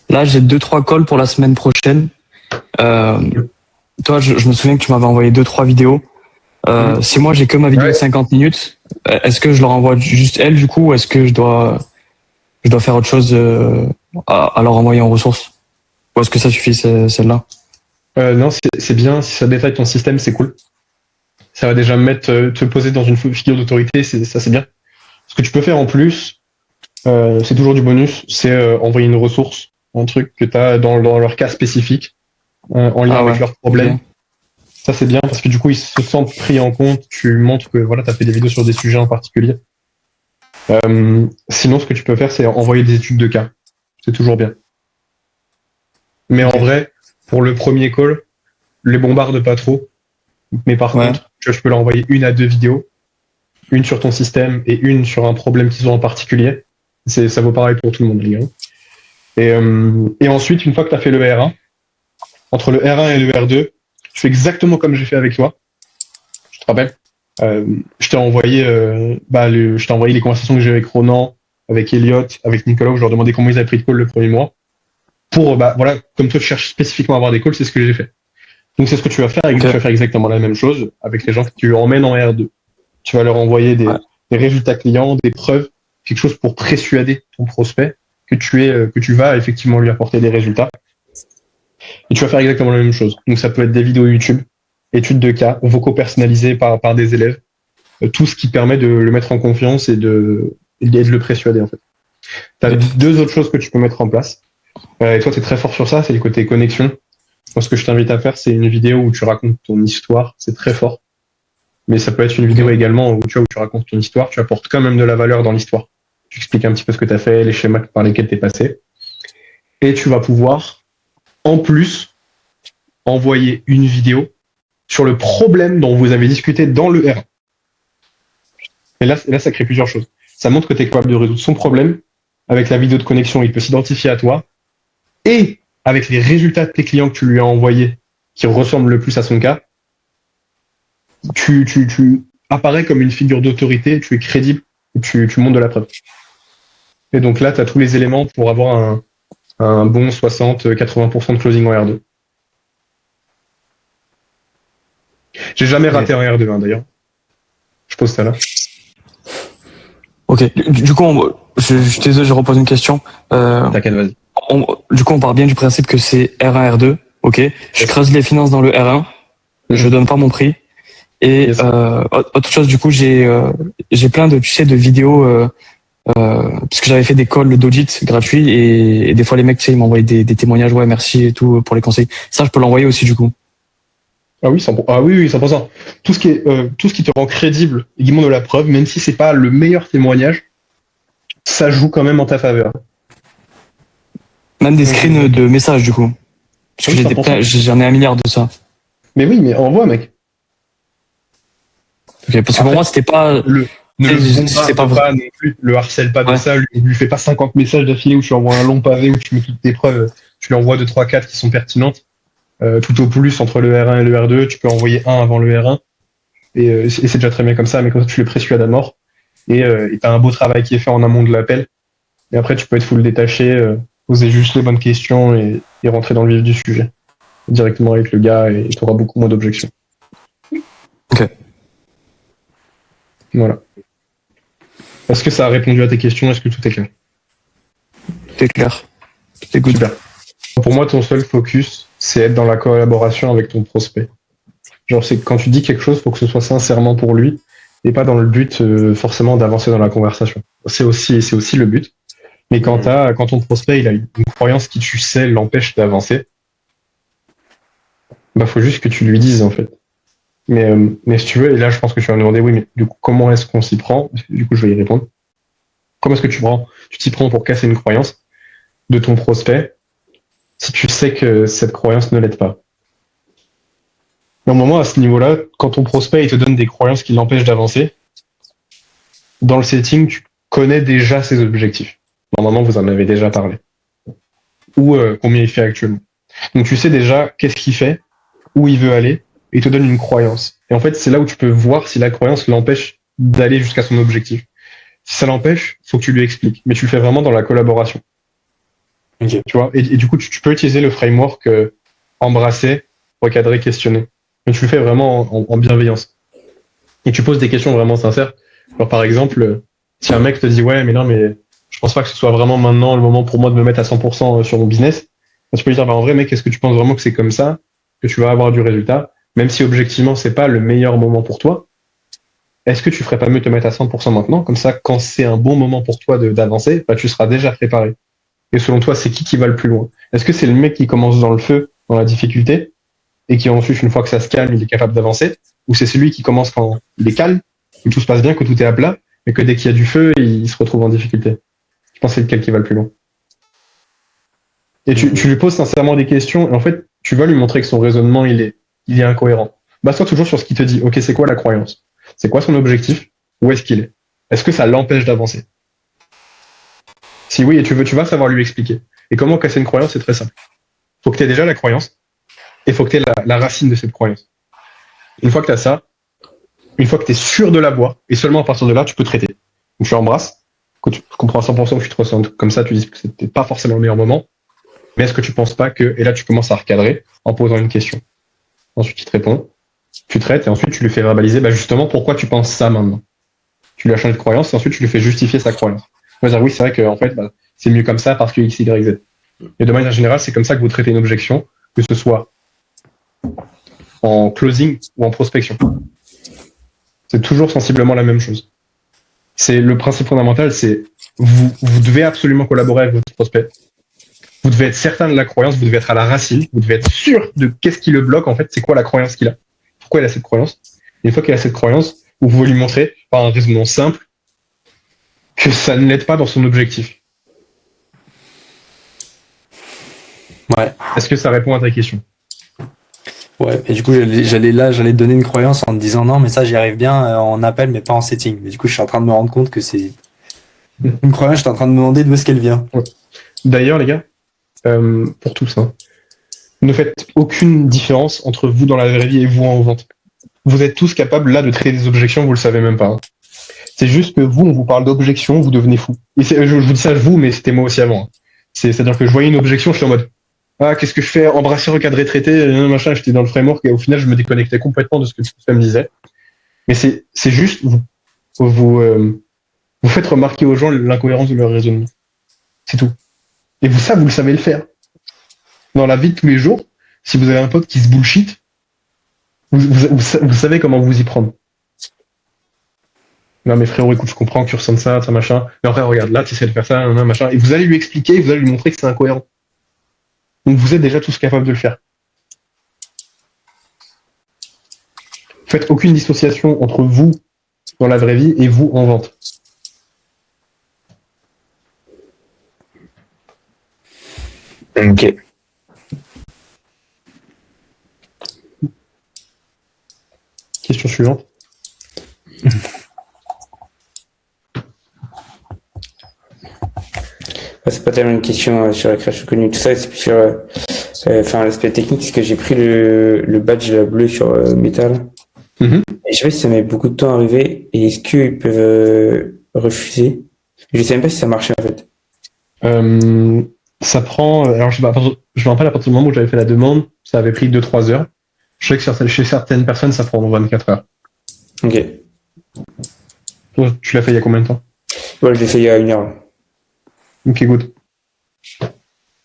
Là, j'ai 2-3 calls pour la semaine prochaine. Toi, je me souviens que tu m'avais envoyé 2-3 vidéos. Si moi, j'ai que ma vidéo de 50 minutes, est-ce que je leur envoie juste elle, du coup, ou est-ce que je dois faire autre chose à leur envoyer en ressources? Ou est-ce que ça suffit, celle-là? Non, c'est bien. Si ça détaille ton système, c'est cool. Ça va déjà te poser dans une figure d'autorité, ça c'est bien. Ce que tu peux faire en plus, c'est toujours du bonus, c'est envoyer une ressource, un truc que tu as dans leur cas spécifique, en lien avec leurs problèmes. Okay. Ça c'est bien parce que du coup ils se sentent pris en compte, tu montres que voilà, tu as fait des vidéos sur des sujets en particulier. Sinon ce que tu peux faire c'est envoyer des études de cas. C'est toujours bien. Mais en vrai, pour le premier call, les bombarde pas trop. Mais par contre, tu vois, je peux leur envoyer 1 à 2 vidéos, une sur ton système et une sur un problème qu'ils ont en particulier. Ça vaut pareil pour tout le monde, les gars. Et ensuite, une fois que tu as fait le R1, entre le R1 et le R2, tu fais exactement comme j'ai fait avec toi. Je te rappelle, je t'ai envoyé, les conversations que j'ai avec Ronan, avec Elliot, avec Nicolas, où je leur demandais comment ils avaient pris de call le premier mois. Pour, voilà, comme toi tu cherches spécifiquement à avoir des calls, c'est ce que j'ai fait. Donc c'est ce que tu vas faire, tu vas faire exactement la même chose avec les gens que tu emmènes en R2. Tu vas leur envoyer des résultats clients, des preuves, quelque chose pour persuader ton prospect que tu vas effectivement lui apporter des résultats. Et tu vas faire exactement la même chose. Donc ça peut être des vidéos YouTube, études de cas, vocaux personnalisés par des élèves, tout ce qui permet de le mettre en confiance et de le persuader en fait. Tu as 2 autres choses que tu peux mettre en place. Et toi, tu es très fort sur ça, c'est le côté connexion. Moi, ce que je t'invite à faire, c'est une vidéo où tu racontes ton histoire, c'est très fort. Mais ça peut être une vidéo également où tu racontes ton histoire, tu apportes quand même de la valeur dans l'histoire. Tu expliques un petit peu ce que tu as fait, les schémas par lesquels tu es passé. Et tu vas pouvoir, en plus, envoyer une vidéo sur le problème dont vous avez discuté dans le R1. Et là, ça crée plusieurs choses. Ça montre que tu es capable de résoudre son problème. Avec la vidéo de connexion, il peut s'identifier à toi. Et avec les résultats de tes clients que tu lui as envoyés, qui ressemblent le plus à son cas, tu apparais comme une figure d'autorité, tu es crédible, et tu montres de la preuve. Et donc là, tu as tous les éléments pour avoir un bon 60-80% de closing en R2. J'ai jamais raté un R2, hein, d'ailleurs. Je pose ça là. Ok. Du coup, je suis désolé, je repose une question. T'inquiète, vas-y. Du coup, on part bien du principe que c'est R1, R2. Ok. Je creuse les finances dans le R1. Je donne pas mon prix. Et autre chose, du coup, j'ai plein de, de vidéos parce que j'avais fait des calls d'audit gratuits et des fois les mecs, ils m'envoyaient des témoignages, ouais, merci et tout pour les conseils. Ça, je peux l'envoyer aussi, du coup. Ah oui, 100%. Tout ce qui te rend crédible et qui montre de la preuve, même si c'est pas le meilleur témoignage, ça joue quand même en ta faveur. Même des screens de messages, du coup. Parce que j'en ai 1 milliard de ça. Mais oui, mais envoie, mec. Ok, parce que pour moi, c'était pas... Ne le bombarde pas non plus, le harcèle pas de ça, lui fais pas 50 messages d'affilée où tu envoies un long pavé où tu mets toutes tes preuves, tu lui envoies 2, 3, 4 qui sont pertinentes. Tout au plus entre le R1 et le R2, tu peux envoyer un avant le R1 et c'est déjà très bien comme ça, mais comme ça tu le persuades à mort et t'as un beau travail qui est fait en amont de l'appel et après tu peux être full détaché, poser juste les bonnes questions et rentrer dans le vif du sujet directement avec le gars et tu auras beaucoup moins d'objections. Ok. Voilà. Est-ce que ça a répondu à tes questions? Est-ce que tout est clair? Tout est clair. Tout est good. Super. Pour moi, ton seul focus, c'est être dans la collaboration avec ton prospect. Genre, c'est quand tu dis quelque chose, il faut que ce soit sincèrement pour lui et pas dans le but forcément d'avancer dans la conversation. C'est aussi le but. Mais quand ton prospect il a une croyance qui, tu sais, l'empêche d'avancer, bah faut juste que tu lui dises en fait. Mais si tu veux, et là je pense que tu vas me demander, oui, mais du coup, comment est-ce qu'on s'y prend? Du coup, je vais y répondre. Comment est-ce que tu t'y prends pour casser une croyance de ton prospect si tu sais que cette croyance ne l'aide pas? Normalement, à ce niveau-là, quand ton prospect il te donne des croyances qui l'empêchent d'avancer, dans le setting, tu connais déjà ses objectifs. Normalement, vous en avez déjà parlé. Ou combien il fait actuellement. Donc tu sais déjà qu'est-ce qu'il fait, où il veut aller, et il te donne une croyance. Et en fait, c'est là où tu peux voir si la croyance l'empêche d'aller jusqu'à son objectif. Si ça l'empêche, faut que tu lui expliques. Mais tu le fais vraiment dans la collaboration. Ok. Tu vois, et du coup, tu peux utiliser le framework embrasser, recadrer, questionner. Mais tu le fais vraiment en bienveillance. Et tu poses des questions vraiment sincères. Genre, par exemple, si un mec te dit, ouais, mais non, mais je pense pas que ce soit vraiment maintenant le moment pour moi de me mettre à 100% sur mon business, tu peux lui dire, bah, en vrai, mec, est-ce que tu penses vraiment que c'est comme ça, que tu vas avoir du résultat, même si objectivement, c'est pas le meilleur moment pour toi? Est-ce que tu ferais pas mieux de te mettre à 100% maintenant? Comme ça, quand c'est un bon moment pour toi d'avancer, bah, tu seras déjà préparé. Et selon toi, c'est qui va le plus loin? Est-ce que c'est le mec qui commence dans le feu, dans la difficulté, et qui ensuite, une fois que ça se calme, il est capable d'avancer? Ou c'est celui qui commence quand il est calme, où tout se passe bien, que tout est à plat, mais que dès qu'il y a du feu, il se retrouve en difficulté? Je pense que c'est lequel qui va le plus loin. Et tu lui poses sincèrement des questions, et en fait, tu vas lui montrer que son raisonnement, il est incohérent. Base-toi toujours sur ce qu'il te dit. Ok, c'est quoi la croyance? C'est quoi son objectif? Où est-ce qu'il est? Est-ce que ça l'empêche d'avancer? Si oui, et tu vas savoir lui expliquer. Et comment casser une croyance, c'est très simple. Faut que tu aies déjà la croyance, et faut que tu aies la racine de cette croyance. Une fois que tu as ça, une fois que tu es sûr de l'avoir, et seulement à partir de là, tu peux traiter. Donc tu l'embrasses, quand tu comprends à 100% que tu te ressens comme ça, tu dis que c'était pas forcément le meilleur moment, mais est-ce que tu penses pas que... Et là, tu commences à recadrer en posant une question. Ensuite, il te répond, tu traites, et ensuite, tu lui fais verbaliser, bah justement, pourquoi tu penses ça maintenant? Tu lui as changé de croyance, et ensuite, tu lui fais justifier sa croyance. Tu vas dire, oui, c'est vrai que en fait, bah, c'est mieux comme ça parce que X, Y, Z. Et de manière générale, c'est comme ça que vous traitez une objection, que ce soit en closing ou en prospection. C'est toujours sensiblement la même chose. C'est le principe fondamental, c'est vous devez absolument collaborer avec votre prospect. Vous devez être certain de la croyance, vous devez être à la racine, vous devez être sûr de qu'est-ce qui le bloque en fait, c'est quoi la croyance qu'il a. Pourquoi il a cette croyance? Et une fois qu'il a cette croyance, vous pouvez lui montrer par un raisonnement simple que ça ne l'aide pas dans son objectif. Ouais. Est-ce que ça répond à ta question? Ouais. Et du coup, j'allais te donner une croyance en te disant non, mais ça, j'y arrive bien en appel, mais pas en setting. Mais du coup, je suis en train de me rendre compte que c'est une croyance. Je suis en train de me demander d'où est-ce qu'elle vient. Ouais. D'ailleurs, les gars, pour tout ça, ne faites aucune différence entre vous dans la vraie vie et vous en vente. Vous êtes tous capables là de traiter des objections, vous le savez même pas. Hein. C'est juste que vous, on vous parle d'objections, vous devenez fou. Et je vous dis ça vous, mais c'était moi aussi avant. Hein. C'est-à-dire que je voyais une objection, je suis en mode ah, qu'est-ce que je fais? Embrasser, recadrer, traiter, machin, j'étais dans le framework et au final, je me déconnectais complètement de ce que tout ça me disait. Mais c'est juste, vous faites remarquer aux gens l'incohérence de leur raisonnement. C'est tout. Et vous le savez le faire. Dans la vie de tous les jours, si vous avez un pote qui se bullshit, vous savez comment vous y prendre. Non mais frérot, écoute, je comprends que tu ressens ça machin, mais après regarde, là tu essaies de faire ça, machin, et vous allez lui expliquer, vous allez lui montrer que c'est incohérent. Donc vous êtes déjà tous capables de le faire. Faites aucune dissociation entre vous dans la vraie vie et vous en vente. Ok. Question suivante. C'est pas tellement une question sur la création de contenu, tout ça, c'est plus sur l'aspect technique, parce que j'ai pris le badge bleu sur Metal. Mm-hmm. Et je sais pas si ça met beaucoup de temps à arriver, et est-ce qu'ils peuvent refuser? Je sais même pas si ça marchait en fait. Ça prend. Alors je me rappelle à partir du moment où j'avais fait la demande, ça avait pris 2-3 heures. Je sais que chez certaines personnes, ça prend 24 heures. Ok. Toi, tu l'as fait il y a combien de temps? Ouais, je l'ai fait il y a 1 heure. Ok, good.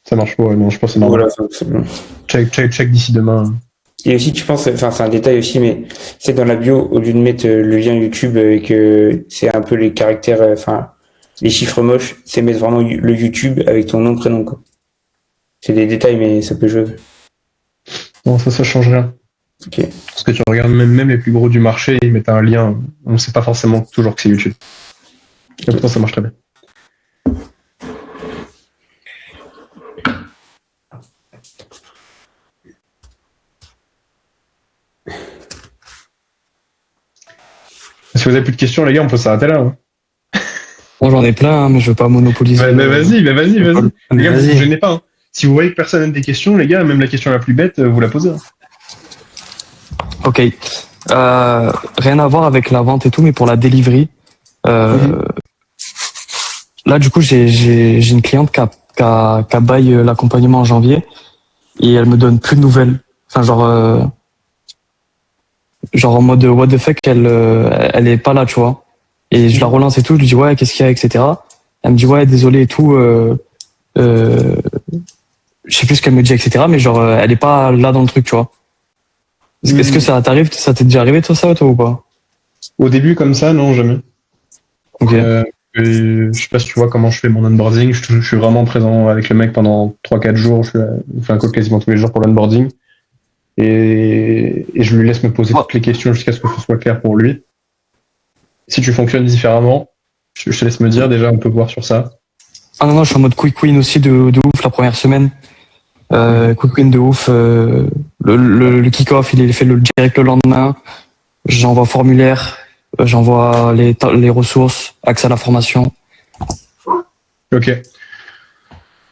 Ça marche pas, non, je pense que c'est normal. Voilà, c'est bon. Check d'ici demain. Et aussi, tu penses, enfin, c'est un détail aussi, mais c'est dans la bio, au lieu de mettre le lien YouTube et que c'est un peu les caractères, les chiffres moches, c'est mettre vraiment le YouTube avec ton nom, prénom, quoi. C'est des détails, mais ça peut jouer. Non, ça change rien. Ok. Parce que tu regardes même les plus gros du marché, ils mettent un lien, on ne sait pas forcément toujours que c'est YouTube. Et pourtant, ça marche très bien. Si vous avez plus de questions, les gars, on peut s'arrêter là. Hein. Moi, j'en ai plein, hein, mais je veux pas monopoliser. Mais vas-y. Les gars, Vas-y. vous gênez pas. Hein. Si vous voyez que personne n'a des questions, les gars, même la question la plus bête, vous la posez. Hein. Ok. Rien à voir avec la vente et tout, mais pour la delivery. Là, du coup, j'ai une cliente qui a qu'à bail l'accompagnement en janvier et elle me donne plus de nouvelles. Enfin, genre en mode what the fuck, elle est pas là, tu vois. Et je la relance et tout, je lui dis ouais, qu'est-ce qu'il y a, etc. Elle me dit ouais, désolé et tout. Je sais plus ce qu'elle me dit, etc. Mais genre, elle est pas là dans le truc, tu vois. Est-ce que ça t'arrive, ça t'est déjà arrivé toi ou pas? Au début, comme ça, non, jamais. Ok. Je sais pas si tu vois comment je fais mon onboarding. Je suis vraiment présent avec le mec pendant 3-4 jours. On fait un call quasiment tous les jours pour l'onboarding. Et je lui laisse me poser toutes les questions jusqu'à ce que ce soit clair pour lui. Si tu fonctionnes différemment, je te laisse me dire. Déjà, on peut voir sur ça. Ah non, je suis en mode quick win aussi de ouf la première semaine. Quick win de ouf. Le kick-off, il est fait direct le lendemain. J'envoie formulaire, j'envoie les ressources, accès à la formation. Ok.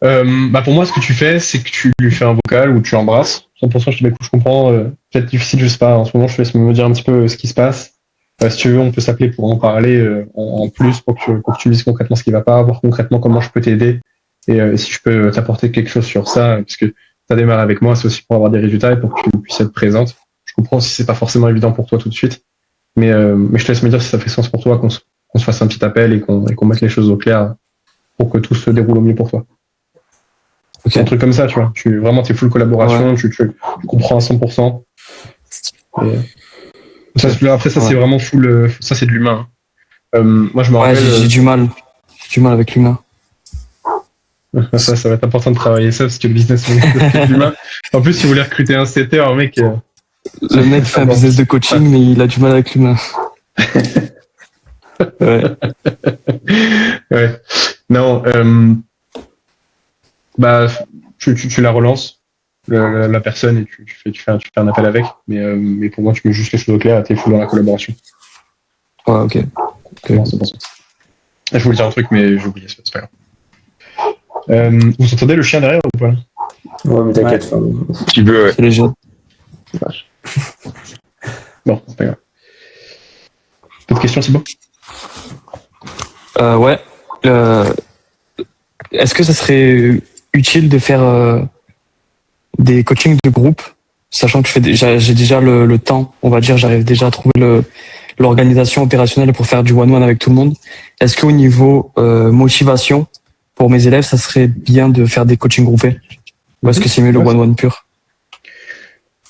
Pour moi, ce que tu fais, c'est que tu lui fais un vocal ou tu embrasses. 100%, je te dis, écoute, je comprends. Peut-être difficile, je sais pas. En ce moment, je te laisse me dire un petit peu ce qui se passe. Si tu veux, on peut s'appeler pour en parler en plus pour que tu me dises concrètement ce qui va pas, voir concrètement comment je peux t'aider et si je peux t'apporter quelque chose sur ça, parce que tu as démarré avec moi, c'est aussi pour avoir des résultats et pour que tu puisses être présente. Je comprends si c'est pas forcément évident pour toi tout de suite, mais je te laisse me dire si ça fait sens pour toi qu'on se fasse un petit appel et qu'on mette les choses au clair pour que tout se déroule au mieux pour toi. Ok. Un truc comme ça, tu vois. T'es full collaboration, tu comprends à 100%. Après, ça, c'est vraiment full. Ça, c'est de l'humain. Moi, je me rappelle. J'ai du mal. J'ai du mal avec l'humain. Ça va être important de travailler ça parce que le business, c'est de l'humain. En plus, si vous voulez recruter un setter, mec. Le mec fait un business de coaching, mais il a du mal avec l'humain. Ouais. Ouais. Non. Tu la relances. La personne et tu fais un appel avec, mais pour moi tu mets juste les choses au clair et t'es full dans la collaboration. Ouais, ok. Non, c'est bon. Je voulais dire un truc mais j'ai oublié, c'est pas grave. Vous entendez le chien derrière ou pas? Ouais, mais t'inquiète. Tu veux, ouais. C'est léger. Bon, c'est pas grave. D'autres questions, Thibaut? Ouais. Est-ce que ça serait utile de faire des coachings de groupe, sachant que j'ai déjà le temps, on va dire, j'arrive déjà à trouver l'organisation opérationnelle pour faire du one-one avec tout le monde. Est-ce qu'au niveau motivation, pour mes élèves, ça serait bien de faire des coachings groupés? Ou est-ce que c'est mieux le one-one pur?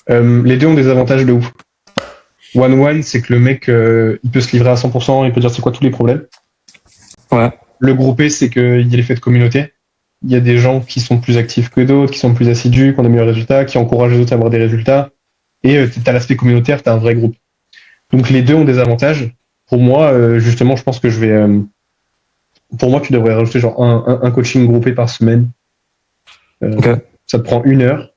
Les deux ont des avantages de ouf. One-one, c'est que le mec, il peut se livrer à 100%, il peut dire c'est quoi tous les problèmes. Ouais. Le groupé, c'est qu'il y a l'effet de communauté. Il y a des gens qui sont plus actifs que d'autres, qui sont plus assidus, qui ont des meilleurs résultats, qui encouragent les autres à avoir des résultats. Et tu as l'aspect communautaire, tu as un vrai groupe. Donc les deux ont des avantages. Pour moi, justement, je pense que je vais... pour moi, tu devrais rajouter genre un coaching groupé par semaine. Okay. Ça te prend 1 heure.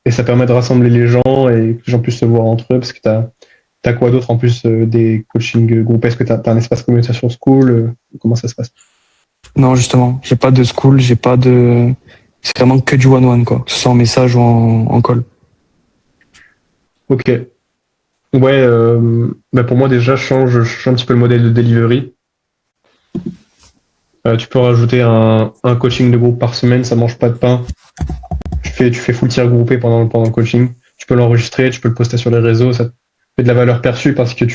Et ça permet de rassembler les gens et que les gens puissent se voir entre eux. Parce que t'as quoi d'autre en plus des coachings groupés? Est-ce que t'as un espace communication school? Comment ça se passe? Non, justement, j'ai pas de school, j'ai pas de... C'est vraiment que du one-one, quoi. Que ce soit en message ou en call. Ok. Ouais, pour moi déjà, je change un petit peu le modèle de delivery. Tu peux rajouter un coaching de groupe par semaine, ça mange pas de pain. Tu fais full tir groupé pendant le coaching. Tu peux l'enregistrer, tu peux le poster sur les réseaux, ça te fait de la valeur perçue parce que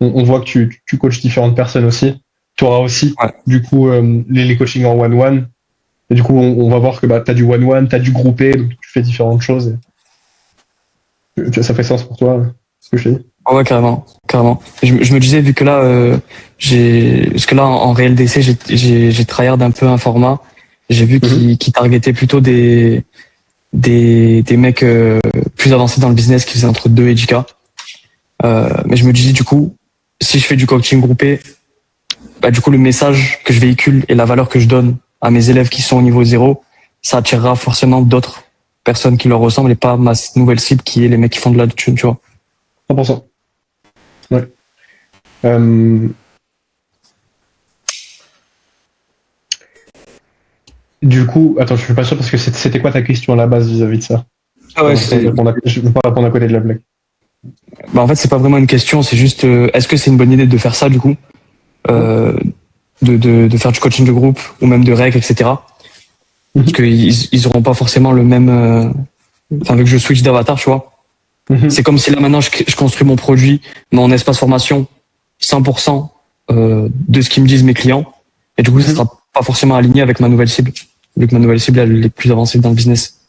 on voit que tu coaches différentes personnes aussi. Tu auras aussi, du coup, les coachings en one-one. Et du coup, on va voir que tu as du one-one, tu as du groupé, donc tu fais différentes choses. Ça fait sens pour toi, ce que je t'ai dit? Ouais, carrément. Je me disais, vu que là, parce que là, en réel d'essai, j'ai tryhard un peu un format. J'ai vu qu'il targetait plutôt des mecs plus avancés dans le business qui faisaient entre 2 et 10K. Mais je me disais, du coup, si je fais du coaching groupé, du coup, le message que je véhicule et la valeur que je donne à mes élèves qui sont au niveau 0, ça attirera forcément d'autres personnes qui leur ressemblent et pas ma nouvelle cible qui est les mecs qui font de la thune, tu vois. 100%. Ouais. Du coup, attends, je suis pas sûr parce que c'était quoi ta question à la base vis-à-vis de ça? Ah ouais, je veux pas répondre à côté de la blague. En fait, c'est pas vraiment une question, c'est juste est-ce que c'est une bonne idée de faire ça du coup, de faire du coaching de groupe ou même de rec, etc. Parce qu'ils auront pas forcément le même... Enfin, vu que je switch d'avatar, tu vois. C'est comme si là, maintenant, je construis mon produit, mon espace formation, 100% de ce qu'ils me disent mes clients. Et du coup, ça sera pas forcément aligné avec ma nouvelle cible. Vu que ma nouvelle cible, elle est plus avancée dans le business.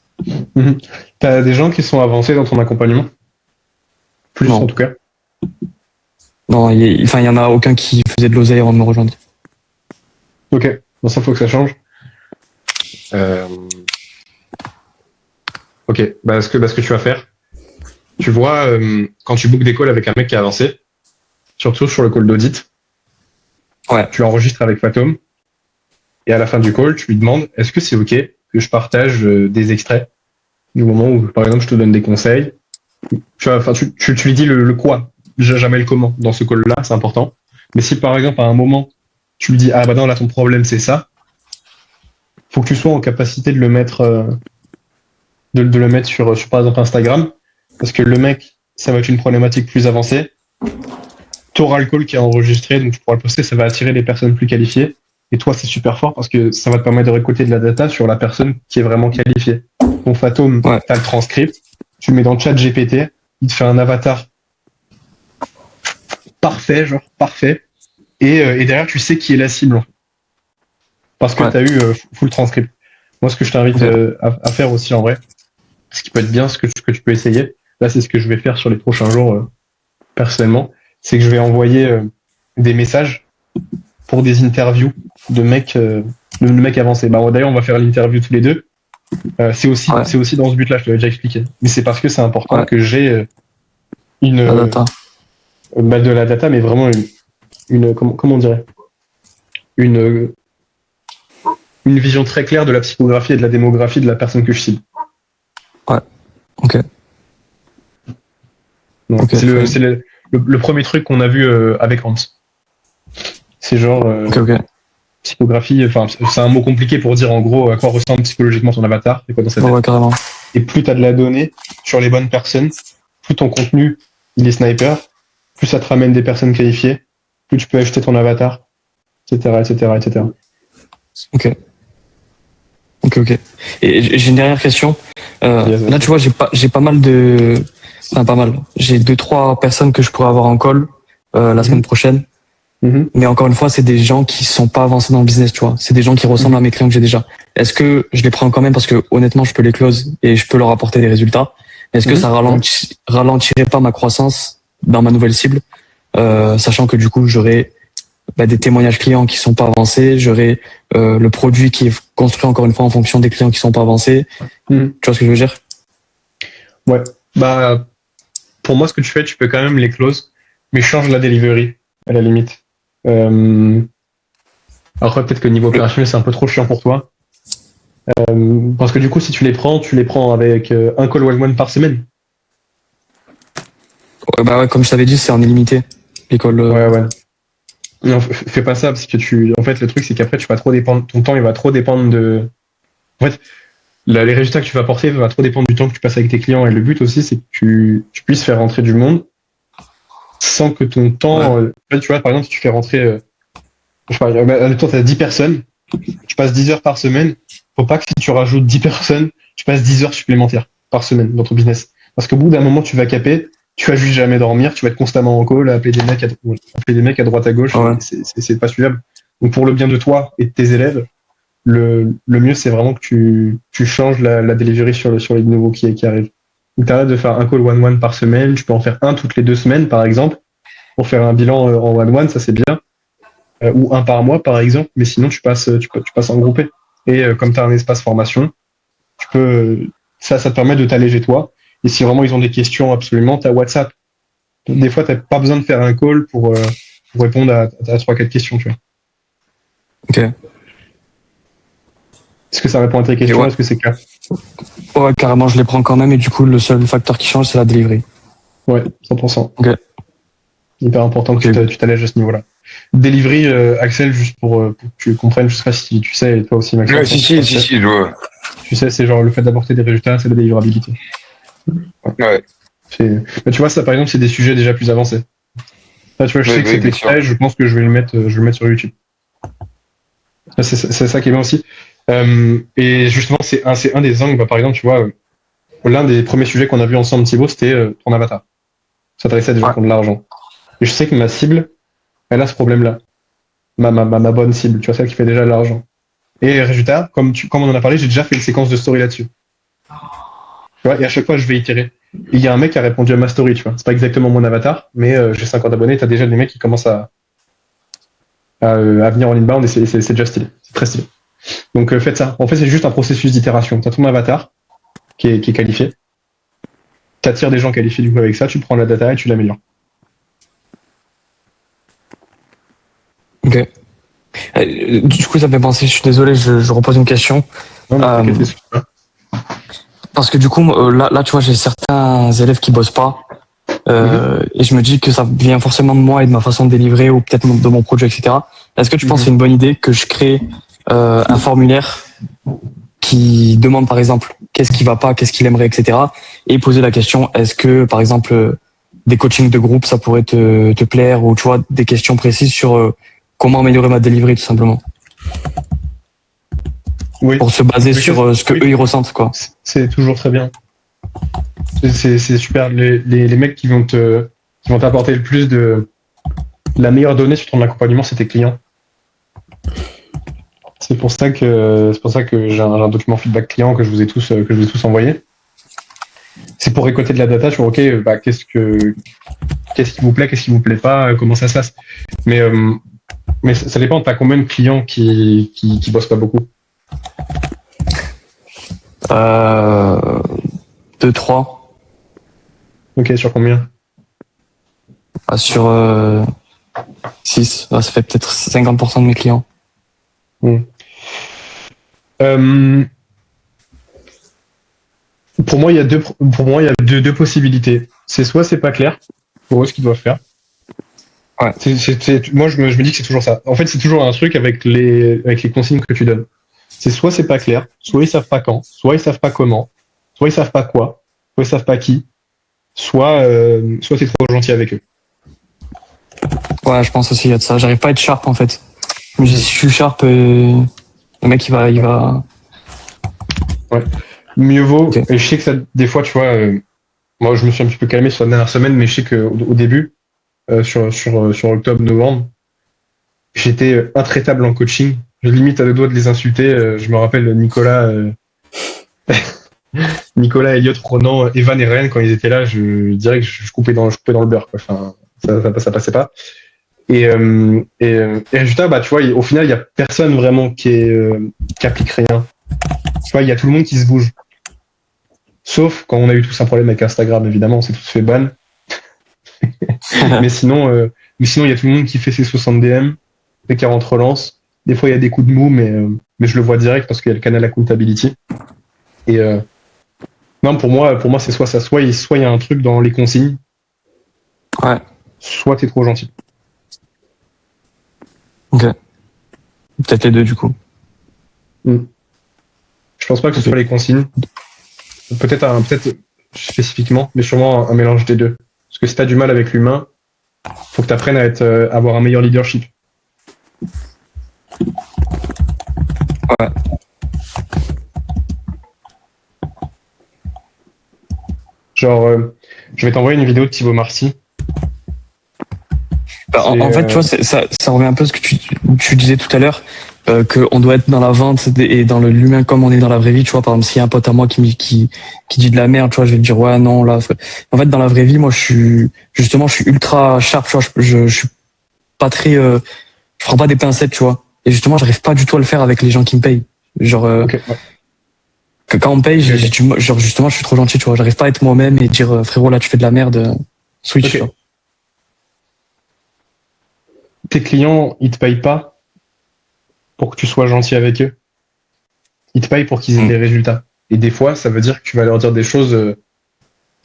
T'as des gens qui sont avancés dans ton accompagnement? Plus, Non. en tout cas. Non, il y en a aucun qui faisait de l'oseille avant de me rejoindre. Ok, bon, ça faut que ça change. Ok, bah, ce que tu vas faire, tu vois, quand tu bookes des calls avec un mec qui a avancé, surtout sur le call d'audit, Ouais. tu enregistres avec Fatom, et à la fin du call, tu lui demandes, est-ce que c'est ok que je partage des extraits du moment où, par exemple, je te donne des conseils. Tu lui dis le quoi, jamais le comment dans ce call-là, c'est important. Mais si par exemple à un moment tu lui dis ah bah non là ton problème c'est ça, faut que tu sois en capacité de le mettre de le mettre sur par exemple Instagram, parce que le mec ça va être une problématique plus avancée. Tu auras le call qui est enregistré, donc tu pourras le poster, ça va attirer les personnes plus qualifiées. Et toi c'est super fort parce que ça va te permettre de récolter de la data sur la personne qui est vraiment qualifiée. Donc Fatom, t'as le transcript, tu le mets dans le chat GPT, il te fait un avatar parfait, genre parfait, et derrière tu sais qui est la cible. Parce que tu as eu full transcript. Moi ce que je t'invite à faire aussi en vrai, ce qui peut être bien, ce que tu peux essayer, là c'est ce que je vais faire sur les prochains jours personnellement, c'est que je vais envoyer des messages pour des interviews de mecs avancés. Bah, d'ailleurs on va faire l'interview tous les deux. C'est aussi dans ce but-là, je te l'avais déjà expliqué. Mais c'est parce que c'est important que j'ai de la data, mais vraiment comment on dirait une vision très claire de la psychographie et de la démographie de la personne que je cible. Ouais. Ok. Donc, c'est le premier truc qu'on a vu avec Hans. C'est genre psychographie, enfin c'est un mot compliqué pour dire en gros à quoi ressemble psychologiquement ton avatar et quoi dans sa tête. Ouais, carrément. Et plus tu as de la donnée sur les bonnes personnes, plus ton contenu il est sniper, plus ça te ramène des personnes qualifiées, plus tu peux acheter ton avatar, etc. Ok. Et j'ai une dernière question. Là, tu vois, j'ai pas mal de... Enfin, pas mal. J'ai 2-3 personnes que je pourrais avoir en call la semaine prochaine. Mais encore une fois, c'est des gens qui sont pas avancés dans le business, tu vois. C'est des gens qui ressemblent à mes clients que j'ai déjà. Est-ce que je les prends quand même parce que honnêtement, je peux les close et je peux leur apporter des résultats. Est-ce que ça ralentirait pas ma croissance dans ma nouvelle cible, sachant que du coup, j'aurai des témoignages clients qui sont pas avancés, j'aurai le produit qui est construit encore une fois en fonction des clients qui sont pas avancés. Tu vois ce que je veux dire? Ouais. Bah, pour moi, ce que tu fais, tu peux quand même les close, mais change la delivery à la limite. Après, peut-être que niveau opérationnel, c'est un peu trop chiant pour toi. Parce que du coup, si tu les prends avec un call one-one par semaine. Ouais, comme je t'avais dit, c'est en illimité. Les calls. Ouais. Non, fais pas ça parce que en fait, le truc, c'est qu'après, tu vas trop dépendre, ton temps, il va trop dépendre de. En fait, les résultats que tu vas apporter va trop dépendre du temps que tu passes avec tes clients. Et le but aussi, c'est que tu puisses faire rentrer du monde sans que ton temps. Tu vois, par exemple, si tu fais rentrer. Je sais pas, admettons, tu as 10 personnes, tu passes 10 heures par semaine. Faut pas que si tu rajoutes 10 personnes, tu passes 10 heures supplémentaires par semaine dans ton business. Parce qu'au bout d'un moment, tu vas caper, tu vas juste jamais dormir, tu vas être constamment en call, appeler des mecs à droite à gauche, c'est pas suivable. Donc pour le bien de toi et de tes élèves, le mieux c'est vraiment que tu changes la delivery sur les nouveaux qui arrivent. Donc t'arrêtes de faire un call one-one par semaine, tu peux en faire un toutes les 2 semaines par exemple, pour faire un bilan en one-one, ça c'est bien. Ou un par mois par exemple, mais sinon tu passes en groupé. Et comme tu as un espace formation, ça te permet de t'alléger toi. Et si vraiment ils ont des questions, absolument, tu as WhatsApp. Des fois, tu n'as pas besoin de faire un call pour répondre à 3-4 questions. Tu vois. Ok. Est-ce que ça répond à tes questions? Est-ce que c'est clair? Ouais, carrément, je les prends quand même. Et du coup, le seul facteur qui change, c'est la delivery. Ouais, 100%. Ok. Hyper important que tu t'allèges à ce niveau-là. Delivery, Axel, juste pour que tu comprennes, je sais pas si tu sais, et toi aussi, Maxime. Ouais, si, je vois. Tu sais, c'est genre le fait d'apporter des résultats, c'est la délivrabilité. Ouais. Tu vois, ça par exemple, c'est des sujets déjà plus avancés. Là, tu vois, je sais que c'était prêt, je pense que je vais le mettre sur YouTube. C'est ça qui est bien aussi. Et justement, c'est un des angles, bah, par exemple, tu vois, l'un des premiers sujets qu'on a vu ensemble, Thibaut, c'était ton avatar. S'adresser à des gens Ouais. qui ont de l'argent. Et je sais que ma cible, elle a ce problème-là. Ma bonne cible, tu vois, celle qui fait déjà de l'argent. Et résultat, comme on en a parlé, j'ai déjà fait une séquence de story là-dessus. Tu vois, et à chaque fois, je vais itérer. Et il y a un mec qui a répondu à ma story, tu vois. C'est pas exactement mon avatar, mais j'ai 50 abonnés, t'as déjà des mecs qui commencent à venir en inbound et c'est déjà stylé. C'est très stylé. Donc faites ça. En fait, c'est juste un processus d'itération. T'as ton avatar qui est qualifié. T'attires des gens qualifiés du coup avec ça, tu prends la data et tu l'améliores. Ok. Du coup, ça me fait penser, je suis désolé, je repose une question. Non, t'inquiète, excuse-moi. Parce que du coup, là, tu vois, j'ai certains élèves qui bossent pas. Et je me dis que ça vient forcément de moi et de ma façon de délivrer ou peut-être de mon projet, etc. Est-ce que tu penses que c'est une bonne idée que je crée un formulaire qui demande par exemple qu'est-ce qui va pas, qu'est-ce qu'il aimerait, etc. Et poser la question est-ce que par exemple des coachings de groupe ça pourrait te plaire ou tu vois des questions précises sur comment améliorer ma delivery tout simplement Oui. pour se baser Oui, sur ce que oui. eux ils ressentent quoi. C'est toujours très bien. C'est super. Les mecs qui vont t'apporter le plus de la meilleure donnée sur ton accompagnement, c'est tes clients. C'est pour ça que j'ai un document feedback client que je vous ai tous envoyé. C'est pour récolter de la data sur ok, bah, qu'est-ce qui vous plaît, qu'est-ce qui vous plaît pas, comment ça se passe. Mais ça dépend. T'as combien de clients qui bossent pas beaucoup? 2, 3 Ok, sur combien? sur 6, ça fait peut-être 50% de mes clients. Pour moi, il y a deux possibilités. C'est soit c'est pas clair pour eux ce qu'ils doivent faire. Ouais. Moi, je me dis que c'est toujours ça. En fait, c'est toujours un truc avec les consignes que tu donnes. C'est soit c'est pas clair, soit ils savent pas quand, soit ils savent pas comment, soit ils savent pas quoi, soit ils savent pas qui, soit t'es trop gentil avec eux. Ouais, je pense aussi il y a de ça. J'arrive pas à être sharp en fait. Je me dis, si je suis sharp, le mec il va. Mieux vaut, Ok. et je sais que ça, des fois, tu vois, moi je me suis un petit peu calmé sur la dernière semaine, mais je sais qu'au début, sur octobre-novembre, j'étais intraitable en coaching. Je limite à deux doigts de les insulter. Je me rappelle Nicolas, Elliott, Ronan, Evan et Ryan, quand ils étaient là, je dirais que je coupais dans le beurre. Quoi. Enfin, ça passait pas. Et résultat, bah, tu vois, au final, il y a personne vraiment qui applique rien. Tu vois, il y a tout le monde qui se bouge. Sauf quand on a eu tous un problème avec Instagram, évidemment, on s'est tous fait ban. mais sinon, il y a tout le monde qui fait ses 60 DM, ses 40 relances. Des fois, il y a des coups de mou, mais je le vois direct parce qu'il y a le canal accountability. Et non, pour moi, c'est soit ça, soit il y a un truc dans les consignes, Ouais. soit t'es trop gentil. Ok. Peut-être les deux du coup. Je pense pas que ce soit les consignes. Peut-être spécifiquement, mais sûrement un mélange des deux. Parce que si t'as du mal avec l'humain, faut que t'apprennes à avoir un meilleur leadership. Ouais. Genre, je vais t'envoyer une vidéo de Thibaut Marcy. Bah, en fait, tu vois, ça revient un peu à ce que tu disais tout à l'heure, qu'on doit être dans la vente et dans l'humain comme on est dans la vraie vie. Tu vois, par exemple, s'il y a un pote à moi qui dit de la merde, tu vois, je vais te dire ouais, non, là. En fait, dans la vraie vie, moi, je suis ultra sharp, tu vois, je suis pas très, je prends pas des pincettes, tu vois. Et justement, j'arrive pas du tout à le faire avec les gens qui me payent. Genre, Ok, ouais. que quand on me paye, genre, justement, je suis trop gentil, tu vois. J'arrive pas à être moi-même et dire, frérot, là, tu fais de la merde, switch, Ok. tu vois. Tes clients, ils te payent pas pour que tu sois gentil avec eux. Ils te payent pour qu'ils aient des résultats. Et des fois, ça veut dire que tu vas leur dire des choses,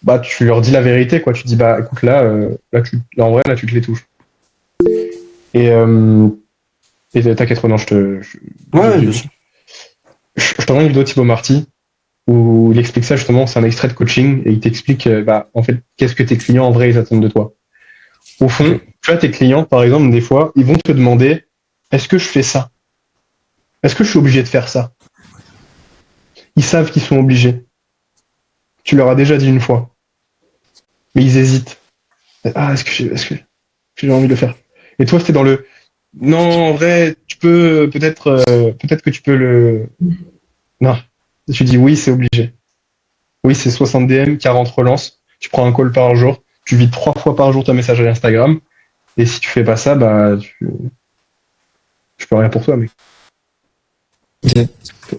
bah, tu leur dis la vérité, quoi. Tu dis, bah, écoute, là, en vrai, là, tu te les touches. Et t'inquiète, non, Ouais, bien sûr. je t'envoie une vidéo de Thibaut Marty où il explique ça justement, c'est un extrait de coaching et il t'explique bah, en fait qu'est-ce que tes clients en vrai ils attendent de toi. Au fond, tu vois tes clients par exemple des fois, ils vont te demander est-ce que je fais ça? Est-ce que je suis obligé de faire ça? ils savent qu'ils sont obligés. Tu leur as déjà dit une fois. Mais ils hésitent. Ah, est-ce que j'ai envie de le faire? Et toi, c'était dans le non, en vrai, tu peux peut-être que tu peux le. Non. Tu dis oui, c'est obligé. Oui, c'est 60 DM, 40 relances. Tu prends un call par jour. Tu vides 3 fois par jour ta messagerie Instagram. Et si tu fais pas ça, bah, je peux rien pour toi, mec. Ok.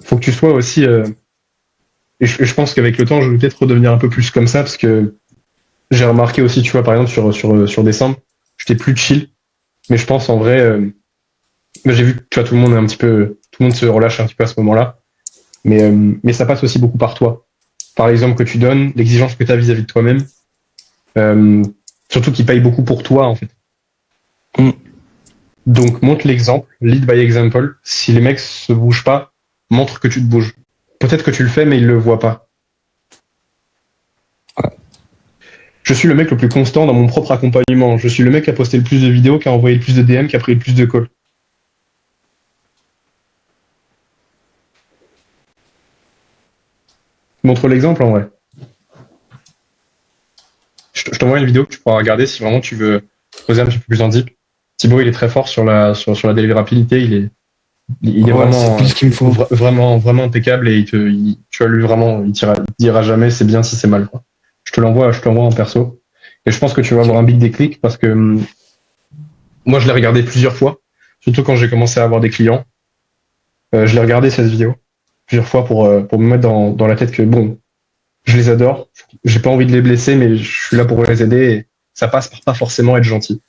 Faut que tu sois aussi. Et je pense qu'avec le temps, je vais peut-être redevenir un peu plus comme ça parce que j'ai remarqué aussi, tu vois, par exemple, sur décembre, j'étais plus chill. Mais je pense en vrai, mais j'ai vu que tu vois, tout le monde est un petit peu, tout le monde se relâche un petit peu à ce moment-là. Mais ça passe aussi beaucoup par toi. Par l'exemple que tu donnes, l'exigence que tu as vis-à-vis de toi-même. Euh, Surtout qu'ils payent beaucoup pour toi, en fait. Mm. Donc, montre l'exemple, lead by example. Si les mecs se bougent pas, montre que tu te bouges. Peut-être que tu le fais, mais ils le voient pas. Ouais. Je suis le mec le plus constant dans mon propre accompagnement. Je suis le mec qui a posté le plus de vidéos, qui a envoyé le plus de DM, qui a pris le plus de calls. Montre l'exemple, en vrai. Je t'envoie une vidéo que tu pourras regarder si vraiment tu veux poser un petit peu plus en deep. Thibaut, il est très fort sur la délivrabilité. Il est Ouais, c'est vraiment, plus ce qu'il me faut. vraiment impeccable et tu as lui vraiment, il dira jamais c'est bien si c'est mal, quoi. Je te l'envoie en perso. Et je pense que tu vas avoir un big déclic parce que moi, je l'ai regardé plusieurs fois, surtout quand j'ai commencé à avoir des clients. Je l'ai regardé cette vidéo plusieurs fois pour me mettre dans la tête que bon, je les adore, j'ai pas envie de les blesser, mais je suis là pour les aider et ça passe par pas forcément être gentil.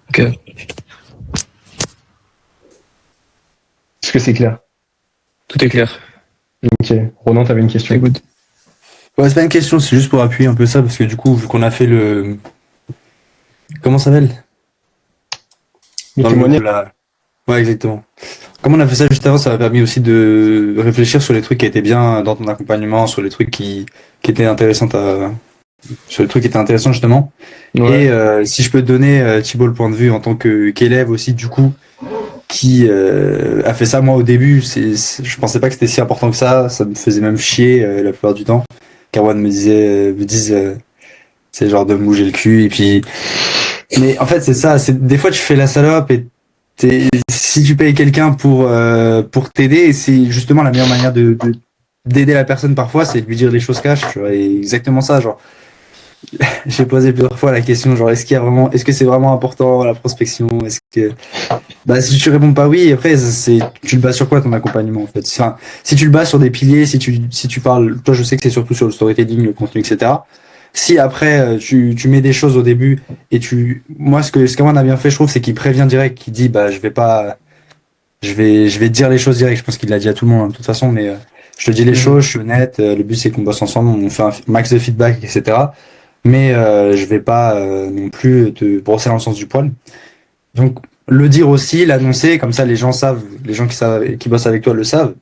Ok. Est-ce que c'est clair? Tout est clair. Ok. Ronan, t'avais une question? C'est good. Ouais, c'est pas une question, c'est juste pour appuyer un peu ça, parce que du coup, vu qu'on a fait le. Comment ça s'appelle? Le Dans témoignage. Ouais, exactement. Comme on a fait ça juste avant, ça m'a permis aussi de réfléchir sur les trucs qui étaient bien dans ton accompagnement, sur les trucs qui étaient intéressants sur les trucs qui étaient intéressants justement. Ouais. Et si je peux te donner, Thibaut, le point de vue en tant qu'élève aussi, du coup, qui a fait ça moi au début, je pensais pas que c'était si important que ça me faisait même chier la plupart du temps. Carwan me dise, c'est genre de me bouger le cul, et puis. Mais en fait, c'est ça, des fois tu fais la salope et si tu payes quelqu'un pour t'aider, c'est justement la meilleure manière d'aider la personne parfois, c'est de lui dire les choses cash, tu vois, et exactement ça, genre. J'ai posé plusieurs fois la question, genre, est-ce que c'est vraiment important la prospection? Est-ce que, bah, si tu réponds pas oui, après, tu le bases sur quoi ton accompagnement, en fait? Enfin, si tu le bases sur des piliers, si tu parles, toi, je sais que c'est surtout sur le storytelling, le contenu, etc. Si après, tu mets des choses au début et moi, ce qu'Aman a bien fait, je trouve, c'est qu'il prévient direct, qu'il dit, bah, je vais pas, je vais te dire les choses direct. Je pense qu'il l'a dit à tout le monde, hein, de toute façon, mais, je te dis les choses, je suis honnête, le but c'est qu'on bosse ensemble, on fait un max de feedback, etc. Mais je vais pas non plus te brosser dans le sens du poil. Donc le dire aussi, l'annoncer, comme ça les gens savent, les gens qui savent, qui bossent avec toi le savent.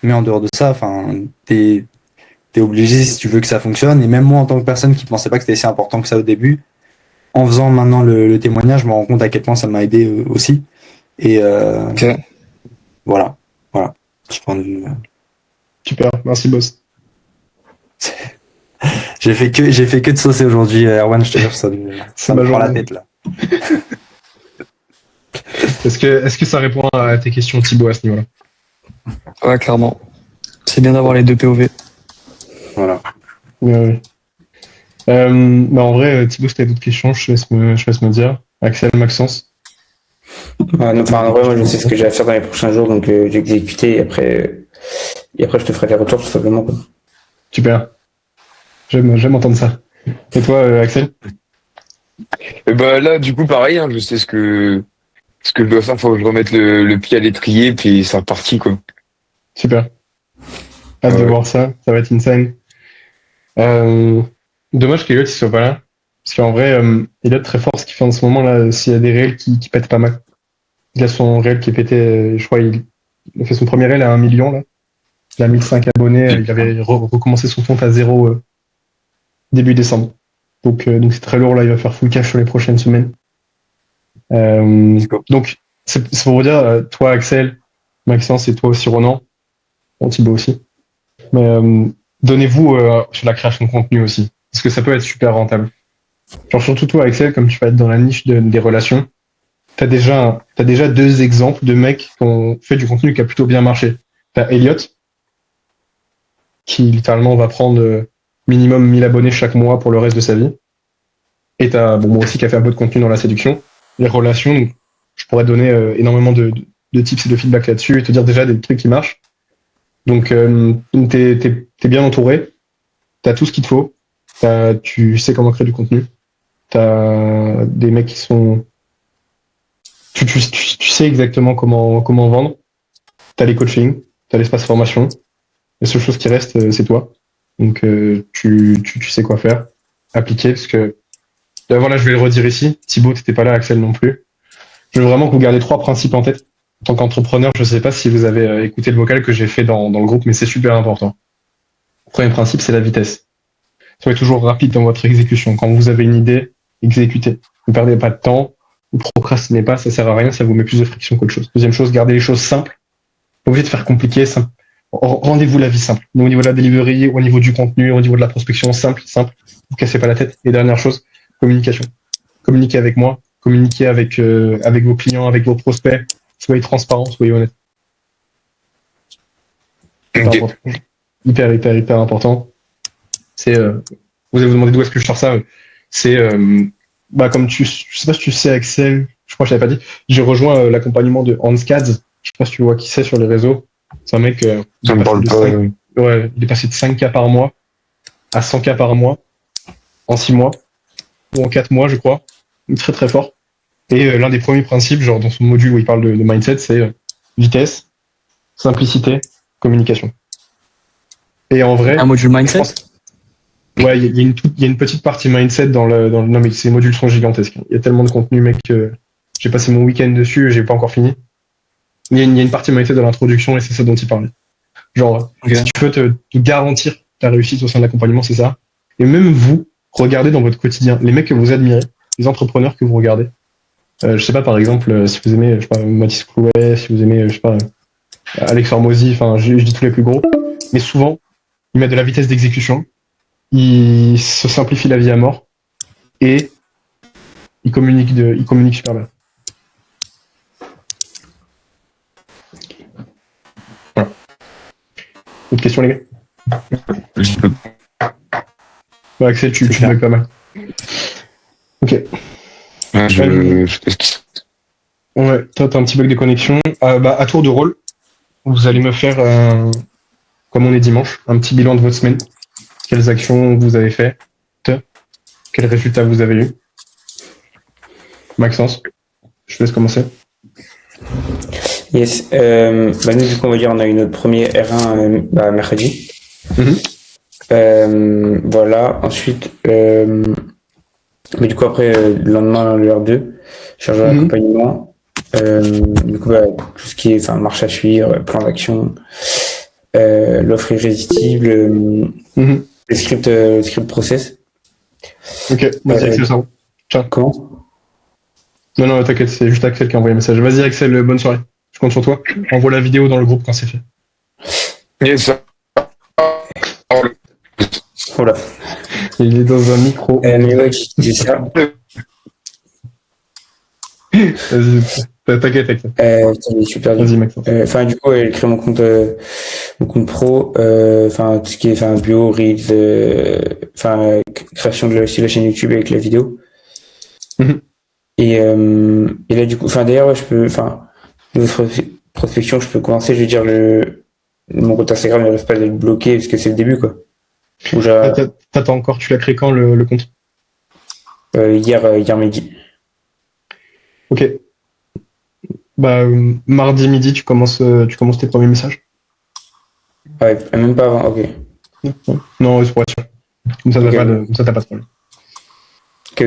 Mais en dehors de ça, enfin, t'es obligé si tu veux que ça fonctionne. Et même moi en tant que personne qui pensait pas que c'était si important que ça au début, en faisant maintenant le témoignage, je me rends compte à quel point ça m'a aidé aussi. Et Ok. voilà, voilà. Je prends du- Super. Merci, boss. J'ai fait que de saucer aujourd'hui, Erwan, je te jure, C'est ça ma me prend la journée. tête là. Est-ce que ça répond à tes questions, Thibaut, à ce niveau-là? Ouais, clairement. C'est bien d'avoir les deux POV. Voilà. Oui, oui. Bah en vrai, Thibaut, si t'as d'autres questions, je laisse me dire. Axel, Maxence. Ouais, non, enfin, en vrai, moi, je sais ce que j'ai à faire dans les prochains jours, donc j'ai exécuté et après, je te ferai les retours, tout simplement, quoi. Super. J'aime entendre ça. Et toi, Axel? Et bah là, du coup, pareil, hein, je sais ce que je dois faire. Faut que je remette le pied à l'étrier, puis c'est reparti, quoi. Super. Hâte de Ouais. voir ça. Ça va être insane. Euh, Dommage qu'Eliott ne soit pas là. Parce qu'en vrai, Eliott, très fort ce qu'il fait en ce moment là, s'il y a des réels qui pètent pas mal. Il a son réel qui est pété, je crois, il a fait son premier réel à 1 million là. Il a 1005 abonnés, il avait recommencé son compte à zéro début décembre. Donc c'est très lourd là, il va faire full cash sur les prochaines semaines. Let's go. Donc c'est pour vous dire, toi Axel, Maxence et toi aussi Ronan, bon, Thibaut aussi. Mais donnez-vous sur la création de contenu aussi, parce que ça peut être super rentable. Genre surtout toi, Axel, comme tu vas être dans la niche des relations, t'as déjà 2 exemples de mecs qui ont fait du contenu qui a plutôt bien marché. T'as Elliot, qui littéralement va prendre minimum 1000 abonnés chaque mois pour le reste de sa vie. Et t'as moi aussi qui a fait un peu de contenu dans la séduction. Les relations, donc, je pourrais donner énormément de tips et de feedback là-dessus et te dire déjà des trucs qui marchent. Donc t'es bien entouré, t'as tout ce qu'il te faut, tu sais comment créer du contenu, t'as des mecs qui sont... Tu sais exactement comment vendre, t'as les coachings, t'as l'espace formation, la seule chose qui reste, c'est toi. Donc tu sais quoi faire, appliquer, parce que voilà, je vais le redire ici, Thibaut, t'étais pas là, Axel non plus. Je veux vraiment que vous gardez 3 principes en tête. En tant qu'entrepreneur, je sais pas si vous avez écouté le vocal que j'ai fait dans le groupe, mais c'est super important. Premier principe, c'est la vitesse. Soyez toujours rapide dans votre exécution. Quand vous avez une idée, exécutez. Ne perdez pas de temps, ne procrastinez pas, ça sert à rien, ça vous met plus de friction qu'autre chose. Deuxième chose, gardez les choses simples. Pas obligé de faire compliqué, simple. Rendez-vous la vie simple. Au niveau de la delivery, au niveau du contenu, au niveau de la prospection, simple. Vous cassez pas la tête. Et dernière chose, communication. Communiquez avec moi, communiquez avec vos clients, avec vos prospects. Soyez transparent, soyez honnête. Hyper important. C'est vous allez vous demander d'où est-ce que je sors ça. C'est comme je sais pas si tu sais, Axel, je crois que je l'avais pas dit. J'ai rejoint l'accompagnement de Hans Katz. Je sais pas si tu vois qui c'est sur les réseaux. C'est un mec Ça me parle pas. ouais, il est passé de 5K par mois à 100K par mois en 6 mois ou en 4 mois, je crois. Très très fort. Et l'un des premiers principes, genre dans son module où il parle de mindset, c'est vitesse, simplicité, communication. Et en vrai, Un module mindset? Ouais, il y a une petite partie mindset dans le non, mais ces modules sont gigantesques. Il y a tellement de contenu, mec, que j'ai passé mon week-end dessus et j'ai pas encore fini. Il y a une partie mindset dans l'introduction et c'est ça dont il parlait. Genre, si tu veux te garantir ta réussite au sein de l'accompagnement, c'est ça. Et même vous, regardez dans votre quotidien les mecs que vous admirez, les entrepreneurs que vous regardez. Je sais pas, par exemple, si vous aimez, je sais pas, Mathis Clouet, si vous aimez, je sais pas, Alex Hormozy, enfin, je dis tous les plus gros. Mais souvent, ils mettent de la vitesse d'exécution. Il se simplifie la vie à mort et il communique super bien. Voilà. Autre question, les gars? Ouais, Axel, tu bugs pas mal. Ok. Ouais, toi, t'as un petit bug de connexion. À tour de rôle, vous allez me faire, comme on est dimanche, un petit bilan de votre semaine. Quelles actions vous avez faites? Quels résultats vous avez eu? Maxence, je te laisse commencer. Yes. Nous, du coup, on va dire, on a eu notre premier R1 mercredi. Voilà. Ensuite, mais du coup, après, le lendemain, le R2, chargé d'accompagnement. Du coup, tout ce qui est marche à suivre, plan d'action, l'offre irrésistible, le script process. Ok, vas-y Axel, ça va. Ciao. Comment? Non, t'inquiète, c'est juste Axel qui a envoyé un message. Vas-y Axel, bonne soirée. Je compte sur toi. Envoie la vidéo dans le groupe quand c'est fait. Yes. Voilà. Il est dans un micro. Mais ouais, j'ai ça. Vas-y, t'inquiète Axel. Je suis perdu. Vas-y Maxence. Du coup, elle crée mon compte pro, tout ce qui est bio, reels, création de la chaîne YouTube avec la vidéo. Et là du coup, d'ailleurs, je peux, niveau prospection, je peux commencer. Je vais dire mon compte Instagram ne reste pas d'être bloqué parce que c'est le début, quoi. T'attends encore, tu l'as créé quand le compte? Hier midi. Ok. Mardi midi, tu commences tes premiers messages. Ouais, même pas avant, ok. Non, c'est pour être sûr. Comme ça, t'as pas de problème. Ok.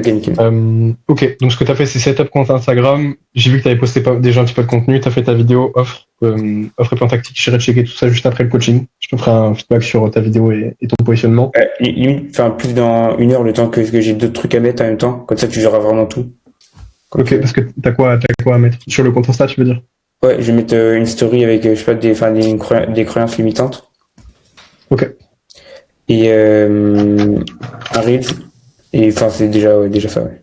Ok, donc ce que tu as fait, c'est setup compte Instagram. J'ai vu que tu avais posté déjà un petit peu de contenu. Tu as fait ta vidéo offre et plan tactique. J'irai checker tout ça juste après le coaching. Je te ferai un feedback sur ta vidéo et ton positionnement. Plus dans 1 heure, le temps que j'ai d'autres trucs à mettre en même temps. Comme ça, tu verras vraiment tout. Ok, parce que t'as quoi à mettre sur le compte Insta, tu veux dire? Ouais, je vais mettre une story avec, des croyances limitantes. Ok. Et un Reels. Et enfin, c'est déjà ça, ouais.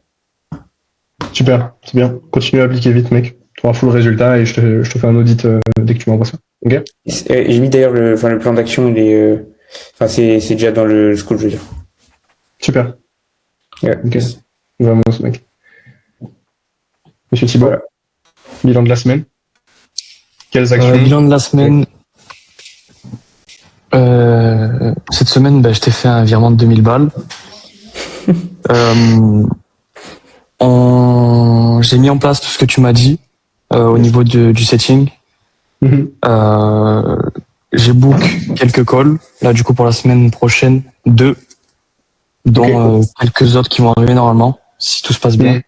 Super, c'est bien. Continue à appliquer vite, mec. Tu auras full résultat et je te fais un audit dès que tu m'envoies ça. Ok? J'ai mis d'ailleurs le plan d'action, il est, enfin, c'est déjà dans le school, je veux dire. Super. Ouais. Ok. Vraiment, ce mec. Monsieur Thibault, Voilà. bilan de la semaine. Quelles actions? Bilan de la semaine. Cette semaine, je t'ai fait un virement de 2000 balles. J'ai mis en place tout ce que tu m'as dit au niveau du setting. Mhm. J'ai book quelques calls. Là, du coup, pour la semaine prochaine, 2, dont quelques autres qui vont arriver normalement, si tout se passe bien.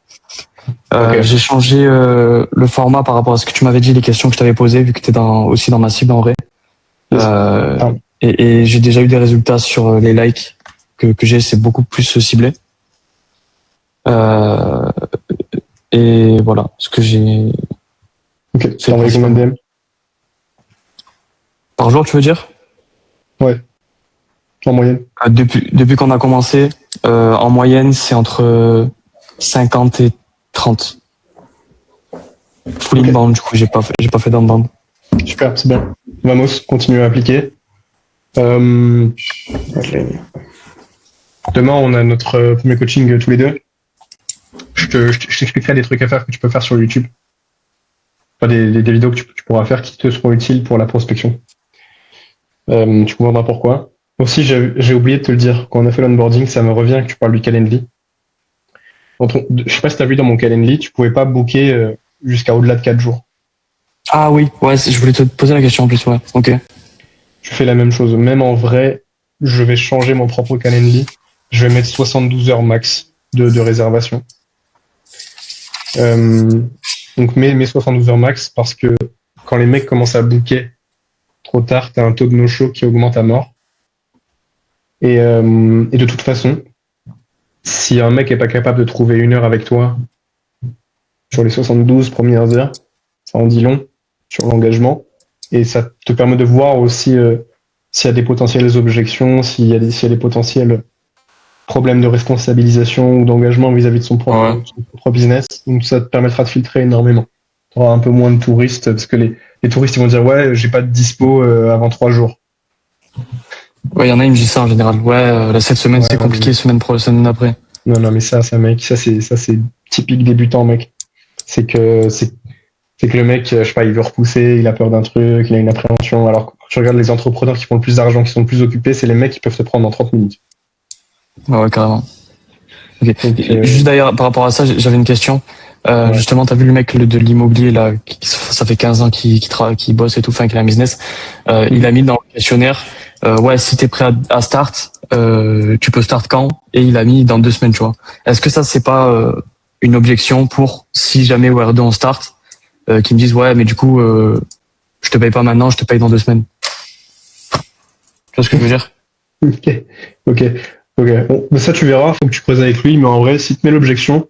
Ok. J'ai changé le format par rapport à ce que tu m'avais dit, les questions que je t'avais posées, vu que tu es aussi dans ma cible en vrai. Et j'ai déjà eu des résultats sur les likes que j'ai, c'est beaucoup plus ciblé. Et voilà, ce que j'ai Ok. Tu as envoyé combien de DM? par jour, tu veux dire? Ouais. En moyenne. Depuis qu'on a commencé, en moyenne, c'est entre 50 et 30. Full Ok. inbound, du coup, j'ai pas fait d'inbound. Super, c'est bien. Vamos, continue à appliquer. Ouais, je l'avais mis. Demain, on a notre premier coaching tous les deux. Je t'expliquerai des trucs à faire que tu peux faire sur YouTube. Enfin, des vidéos que tu pourras faire qui te seront utiles pour la prospection. Tu comprendras pourquoi. Aussi, j'ai oublié de te le dire. Quand on a fait l'onboarding, ça me revient que tu parles du Calendly. Je sais pas si tu as vu dans mon Calendly, tu pouvais pas booker jusqu'à au-delà de 4 jours. Ah oui, ouais, je voulais te poser la question en plus, ouais. Ok. Je fais la même chose. Même en vrai, je vais changer mon propre Calendly. Je vais mettre 72 heures max de réservation. Donc mes 72 heures max parce que quand les mecs commencent à booker trop tard, t'as un taux de no-show qui augmente à mort. Et de toute façon, si un mec est pas capable de trouver une heure avec toi sur les 72 premières heures, ça en dit long sur l'engagement. Et ça te permet de voir aussi s'il y a des potentielles objections, s'il y a des potentiels problèmes de responsabilisation ou d'engagement vis-à-vis de son propre business. Donc ça te permettra de filtrer énormément. Tu auras un peu moins de touristes parce que les touristes ils vont dire ouais, j'ai pas de dispo avant 3 jours. Ouais, il y en a, ils me disent ça en général. Ouais, là, cette semaine, Ouais, c'est compliqué, mais- semaine d'après. Non, mais ça mec, ça c'est typique débutant, mec. C'est que le mec, je sais pas, il veut repousser, il a peur d'un truc, il a une appréhension. Alors que quand tu regardes les entrepreneurs qui font le plus d'argent, qui sont le plus occupés, c'est les mecs qui peuvent te prendre en 30 minutes. Ouais, carrément. Ok. Donc, Juste d'ailleurs, par rapport à ça, j'avais une question. Ouais. Justement, t'as vu le mec de l'immobilier, là, ça fait 15 ans qu'il bosse et tout, enfin, qu'il a un business. Il a mis dans le questionnaire, ouais, si t'es prêt à start, tu peux start quand? Et il a mis dans 2 semaines, tu vois. Est-ce que ça, c'est pas une objection pour, si jamais au R2 on start, qui me disent, ouais, mais du coup, je te paye pas maintenant, je te paye dans 2 semaines. Tu vois ce que je veux dire? Ok. Bon, mais ça, tu verras, faut que tu creuses avec lui, mais en vrai, si tu mets l'objection,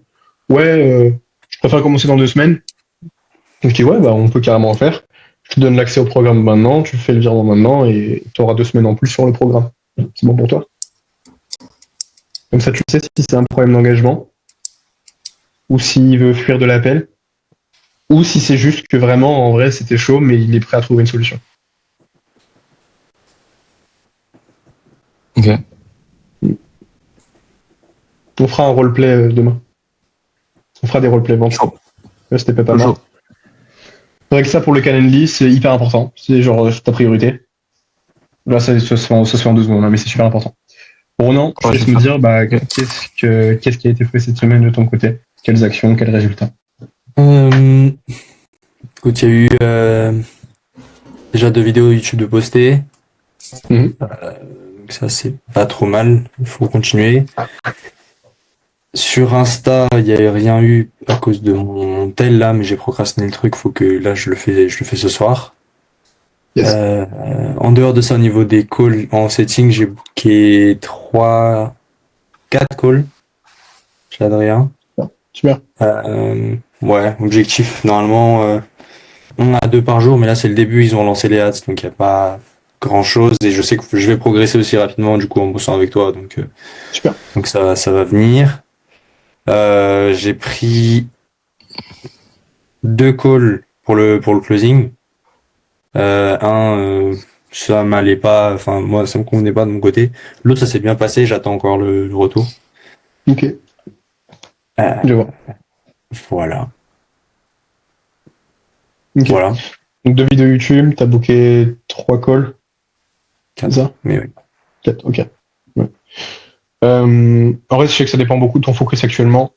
ouais, je préfère commencer dans 2 semaines. Donc, je dis, ouais, bah, on peut carrément en faire. Je te donne l'accès au programme maintenant, tu fais le virement maintenant et tu auras 2 semaines en plus sur le programme. C'est bon pour toi? Comme ça, tu sais si c'est un problème d'engagement ou s'il veut fuir de l'appel ou si c'est juste que vraiment, en vrai, c'était chaud, mais il est prêt à trouver une solution. Ok. On fera un roleplay demain. On fera des roleplays vente. Chaud. C'était pas mal. Chaud. C'est vrai que ça, pour le Calendly, c'est hyper important. C'est genre ta priorité. Là, ça se fait en 2 secondes, hein, mais c'est super important. Bon, non, je te Ouais, laisse je me vais dire, bah, qu'est-ce qui a été fait cette semaine de ton côté? Quelles actions, quels résultats? Écoute, il y a eu déjà 2 vidéos YouTube de postées. Mhm. Donc ça, c'est pas trop mal. Il faut continuer. Sur Insta, il n'y a rien eu à cause de mon tel là, mais j'ai procrastiné le truc. Faut que là, je le fais ce soir. Yes. En dehors de ça, au niveau des calls en setting, j'ai booké 4 calls chez Adrien. Super. Ouais, objectif, normalement, 1 à 2 par jour, mais là, c'est le début, ils ont lancé les ads, donc il n'y a pas grand chose et je sais que je vais progresser aussi rapidement du coup en bossant avec toi, Super. donc ça va venir. J'ai pris 2 calls pour le closing. Ça m'allait pas, enfin moi ça me convenait pas de mon côté. L'autre ça s'est bien passé, j'attends encore le retour. Ok, je vois. Voilà. Ok. Voilà. Donc 2 vidéos YouTube, t'as booké 3 calls, c'est ça? Mais oui. 4, ok. Ouais. En vrai, je sais que ça dépend beaucoup de ton focus actuellement,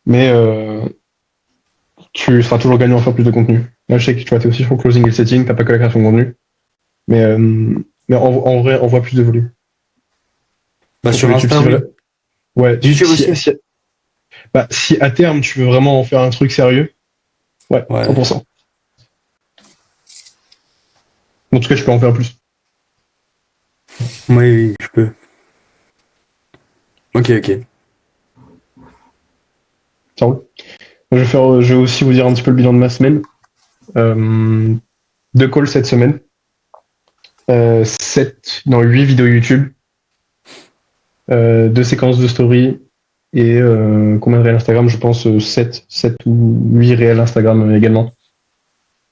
mais tu seras toujours gagnant à faire plus de contenu. Là, je sais que tu vois, t'es aussi sur le closing et le setting, t'as pas que la création de contenu, mais en vrai, on voit plus de volume. Bah, sur YouTube, Insta, oui. Ouais, YouTube aussi. Si à terme tu veux vraiment en faire un truc sérieux, ouais. 100%. En tout cas, tu peux en faire plus. Oui, je peux. Ok. Ça roule. Je vais aussi vous dire un petit peu le bilan de ma semaine. 2 calls cette semaine. 8 vidéos YouTube. 2 séquences de story. Et combien de réels Instagram? Je pense 7 ou 8 réels Instagram également.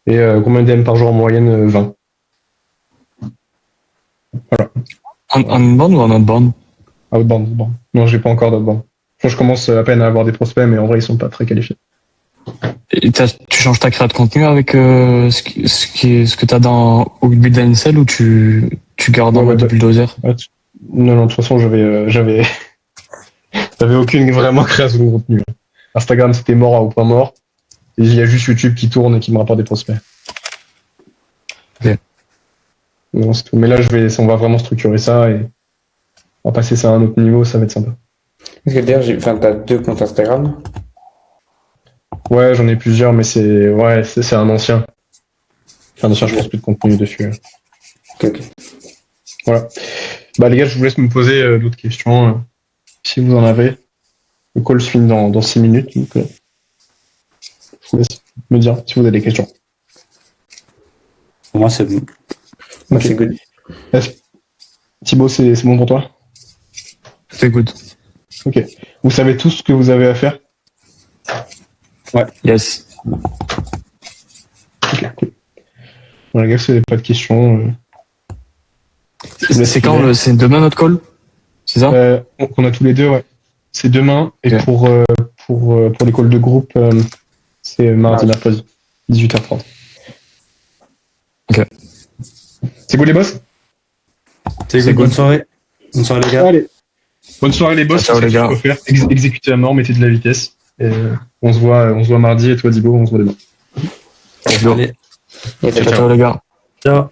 Et combien de DM par jour en moyenne? 20. Voilà. En inbound ou en outbound? Outbound. Bon. Non, j'ai pas encore d'outbound. Je commence à peine à avoir des prospects, mais en vrai, ils sont pas très qualifiés. Et tu changes ta créa de contenu avec ce que tu as dans au Build&Sell ou tu gardes en Ouais, mode ouais, bulldozer? Non, de toute façon, j'avais aucune vraiment création de contenu. Instagram, c'était mort au point mort. Et il y a juste YouTube qui tourne et qui me rapporte des prospects. Ok. Non, c'est tout. Mais là, on va vraiment structurer ça et on va passer ça à un autre niveau, ça va être sympa. Parce que d'ailleurs, t'as 2 comptes Instagram. Ouais, j'en ai plusieurs, mais c'est un ancien. C'est un ancien, je pense plus de contenu dessus. Ok. Voilà. Bah les gars, je vous laisse me poser d'autres questions si vous en avez. Le call se finit dans 6 minutes, donc je vous laisse me dire si vous avez des questions. Pour moi, c'est bon. Ok. C'est good. Thibaut, c'est bon pour toi? C'est good. Ok. Vous savez tous ce que vous avez à faire? Yes. Ok, cool. Bon, les gars, si vous n'avez pas de questions, C'est quand c'est demain notre call? C'est ça? on a tous les deux, ouais. C'est demain, et Ok. pour les calls de groupe, c'est mardi, mercredi, 18h30. Ok. C'est cool les boss? C'est good. bonne soirée. Bonne soirée, les gars. Allez. Bonne soirée les boss. Ciao, c'est les ce qu'il gars. faut faire. Exécutez à mort, mettez de la vitesse. Et on se voit mardi, et toi Dibo, on se voit demain. Allez. Et Ciao les gars. Ciao.